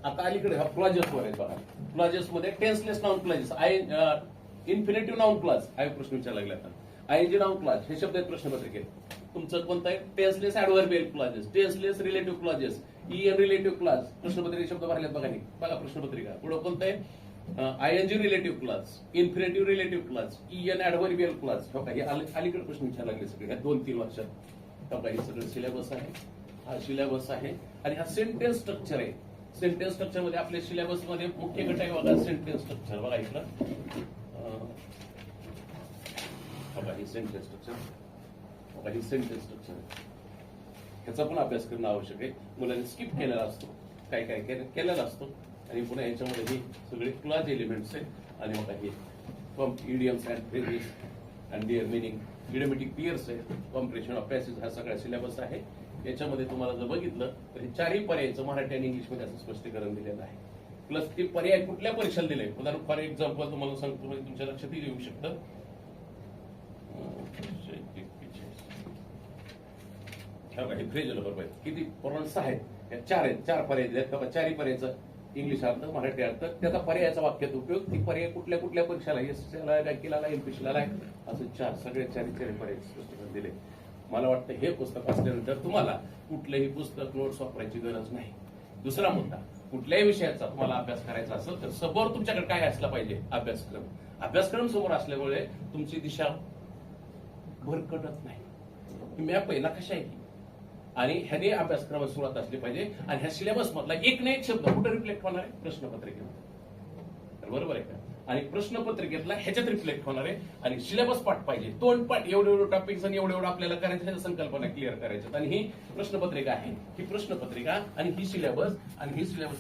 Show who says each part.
Speaker 1: आता अलीकडे हा क्लॉजेस वर आहे बघा. क्लॉजेस मध्ये tenseless noun clauses, infinitive noun clause हा एक प्रश्न विचारला लागला. आयएनजी नाउन क्लॉज हे शब्द आहेत प्रश्नपत्रिकेत. तुमचं कोणतं आहे? Tenseless adverbial clauses, tenseless relative clauses, EN relative clause. प्रश्नपत्रिकेत शब्द भरलेत बघा. बघा प्रश्नपत्रिका पुढे कोणतं आहे? ING relative clause, infinitive relative clause, EN adverbial clause. हो का, हे अलीकडे प्रश्न विचारला लागले सगळे ह्या 2-3 वर्षात. हो का, हे सगळं सिलेबस आहे. हा सिलेबस आहे आणि हा सेंटेन्स स्ट्रक्चर आहे. सेंटेन्स स्ट्रक्चर मध्ये आपल्या सिलेबस मध्ये मुख्य घटक आहे बघा सेंटेन्स स्ट्रक्चर. बघा इकडं बघा ही सेंटेन्स स्ट्रक्चर, बघा ही सेंटेन्स स्ट्रक्चर. ह्याचा पण अभ्यास करणं आवश्यक आहे. मुलांनी स्किप केलेला असतो, काय काय केलेला असतो. आणि पुन्हा याच्यामध्ये ही सगळे क्लॉज एलिमेंट्स आहेत. आणि बघा हे idioms and phrases and their meaning, idiomatic pairs आहे, कॉम्प्रेशन ऑफ पॅसेज, हा सगळा सिलेबस आहे. याच्यामध्ये तुम्हाला जर बघितलं तर हे 4ही पर्यायचं मराठी आणि इंग्लिश मध्ये असं स्पष्टीकरण दिलेलं आहे. प्लस ते पर्याय कुठल्या परीक्षेला दिले. उदाहरण फॉर एक्झाम्पल तुम्हाला सांगतो, म्हणजे तुमच्या लक्षात येऊ शकतं. हे फ्रेजल बरोबर आहे. किती प्रमाण 6 आहेत. या 4 आहेत, 4 पर्याय दिलेत. 4ही पर्यायचं इंग्लिश अर्थ, मराठी अर्थ, त्याचा पर्यायाचा वाक्यात उपयोग, ती पर्याय कुठल्या कुठल्या परीक्षेला, एसएससीला, बँकेला, एमपीसीला असं 4 सगळे 4 पर्याय स्पष्टीकरण दिले. मला वाटतं हे पुस्तक असल्यानंतर तुम्हाला कुठलंही पुस्तक नोट्स वापरायची गरज नाही. दुसरा मुद्दा, कुठल्याही विषयाचा तुम्हाला अभ्यास करायचा असेल तर समोर तुमच्याकडे काय असलं पाहिजे? अभ्यासक्रम. अभ्यासक्रम समोर असल्यामुळे तुमची दिशा भरकटत नाही. ही मॅप पहिला कशा आहे आणि ह्याने अभ्यासक्रमात सुरुवात असली पाहिजे. आणि ह्या सिलेबस मधला एक ना एक शब्द कुठे रिफ्लेक्ट होणार आहे? प्रश्नपत्रिकेमध्ये. बरोबर आहे का? आणि प्रश्नपत्रिकेतला ह्याच्यात रिफ्लेक्ट होणार आहे. आणि सिलेबस पाठ पाहिजे, तोंड पाठ, एवढे टॉपिक्स आणि एवढं आपल्याला करायचं, ह्याच्या संकल्पना क्लिअर करायच्यात. आणि ही प्रश्नपत्रिका आहे, ही प्रश्नपत्रिका आणि ही सिलेबस आणि ही सिलेबस